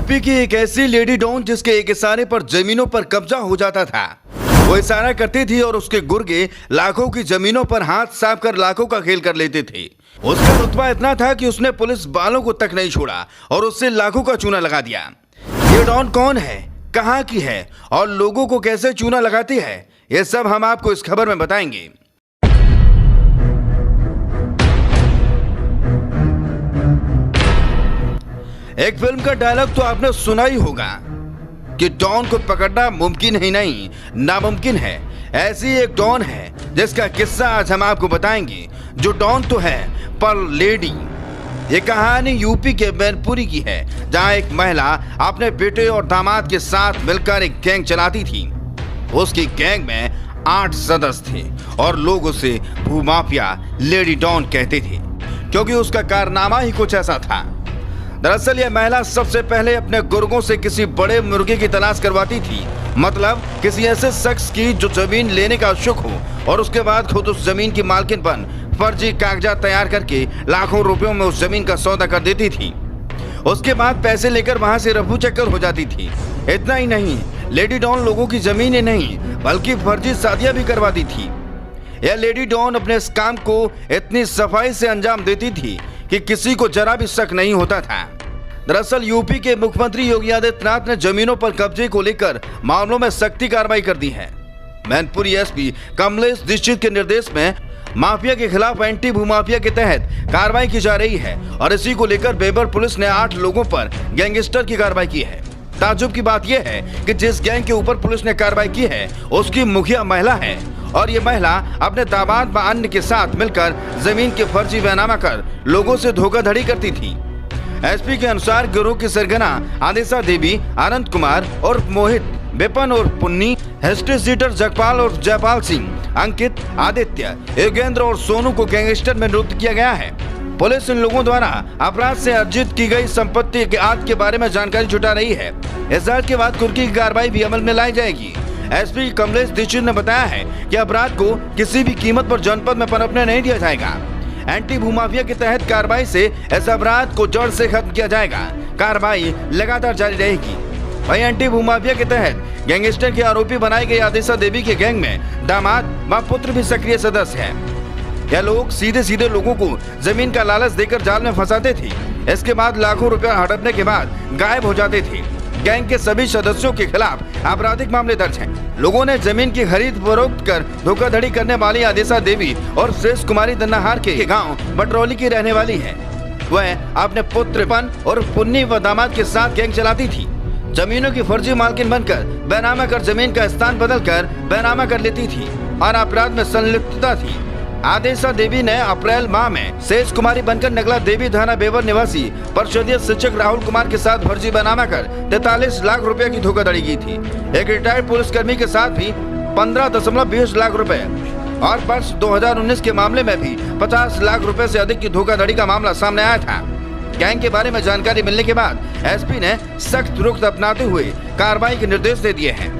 UP की एक ऐसी लेडी डॉन जिसके एक इशारे पर जमीनों पर कब्जा हो जाता था। वो इशारा करती थी और उसके गुर्गे लाखों की जमीनों पर हाथ साफ कर लाखों का खेल कर लेते थे। उसका रुतबा इतना था कि उसने पुलिस वालों को तक नहीं छोड़ा और उससे लाखों का चूना लगा दिया। ये डॉन कौन है, कहाँ की है और लोगों को कैसे चूना लगाती है, ये सब हम आपको इस खबर में बताएंगे। एक फिल्म का डायलॉग तो आपने सुना ही होगा कि डॉन को पकड़ना मुमकिन ही नहीं नामुमकिन है। ऐसी एक डॉन है जिसका किस्सा आज हम आपको बताएंगे, जो डॉन तो है पर लेडी। ये कहानी यूपी के मैनपुरी की है, जहां एक महिला अपने बेटे और दामाद के साथ मिलकर एक गैंग चलाती थी। उसकी गैंग में 8 सदस्य थे और लोग उसे भूमाफिया लेडी डॉन कहते थे, क्योंकि उसका कारनामा ही कुछ ऐसा था। दरअसल यह महिला सबसे पहले अपने गुर्गों से किसी बड़े मुर्गे की तलाश करवाती थी, मतलब किसी ऐसे शख्स की जो जमीन लेने का इच्छुक हो, और उसके बाद खुद उस जमीन की मालकिन बन फर्जी कागजात तैयार करके लाखों रुपयों में उस जमीन का सौदा कर देती थी। उसके बाद पैसे लेकर वहां से रफू चक्कर हो जाती थी। इतना ही नहीं, लेडी डॉन लोगों की जमीनें नहीं बल्कि फर्जी शादियां भी करवाती थी। यह लेडी डॉन अपने इस काम को इतनी सफाई से अंजाम देती थी कि किसी को जरा भी शक नहीं होता था। दरअसल यूपी के मुख्यमंत्री योगी आदित्यनाथ ने जमीनों पर कब्जे को लेकर मामलों में सख्ती कार्रवाई कर दी है। मैनपुरी एसपी कमलेश दीक्षित के निर्देश में माफिया के खिलाफ एंटी भूमाफिया के तहत कार्रवाई की जा रही है और इसी को लेकर बेबर पुलिस ने 8 लोगों पर गैंगस्टर की कार्रवाई की है। ताज्जुब की बात यह है कि जिस गैंग के ऊपर पुलिस ने कार्रवाई की है उसकी मुखिया महिला है और ये महिला अपने दामाद व अन्य के साथ मिलकर जमीन के फर्जी बैनामा कर लोगों से धोखाधड़ी करती थी। एसपी के अनुसार गिरोह की सरगना आदिशा देवी, आनंद कुमार और मोहित, विपन और पुन्नी, हिस्ट्री सीटर जगपाल और जयपाल सिंह, अंकित, आदित्य, योगेंद्र और सोनू को गैंगस्टर में नियुक्त किया गया है। पुलिस इन लोगों द्वारा अपराध से अर्जित की गई संपत्ति के आद के बारे में जानकारी जुटा रही है। इस जांच के बाद कुर्की की कार्रवाई भी अमल में लाई जाएगी। एसपी कमलेश दीक्षित ने बताया है कि अपराध को किसी भी कीमत पर जनपद में पनपने नहीं दिया जाएगा। एंटी भूमाफिया के तहत कार्रवाई से इस अपराध को जड़ से खत्म किया जाएगा। कार्रवाई लगातार जारी रहेगी। वहीं एंटी भूमाफिया के तहत गैंगस्टर के आरोपी बनाई गई आदिशा देवी के गैंग में दामाद व पुत्र भी सक्रिय सदस्य है। यह लोग सीधे सीधे लोगों को जमीन का लालच देकर जाल में फंसाते थे। इसके बाद लाखों रुपया हड़पने के बाद गायब हो जाते थे। गैंग के सभी सदस्यों के खिलाफ आपराधिक मामले दर्ज हैं। लोगों ने जमीन की खरीद फरोख्त कर धोखाधड़ी करने वाली आदिशा देवी और श्रेष्ठ कुमारी दन्नाहार के गांव बटरौली की रहने वाली है। वह अपने पुत्र पन और पुन्नी व दामाद के साथ गैंग चलाती थी। जमीनों की फर्जी मालकिन बनकर बैनामा कर जमीन का स्थान बदल कर बैनामा कर लेती थी और अपराध में संलिप्तता थी। आदिशा देवी ने अप्रैल माह में शेष कुमारी बनकर नगला देवी थाना बेवर निवासी परिषदीय शिक्षक राहुल कुमार के साथ फर्जी बनामा कर 43 लाख रुपए की धोखाधड़ी की थी। एक रिटायर्ड पुलिसकर्मी के साथ भी 15.20 लाख रुपए और वर्ष 2019 के मामले में भी 50 लाख रुपए से अधिक की धोखाधड़ी का मामला सामने आया था। गैंग के बारे में जानकारी मिलने के बाद एसपी ने सख्त रुख अपनाते हुए कार्रवाई के निर्देश दे दिए हैं।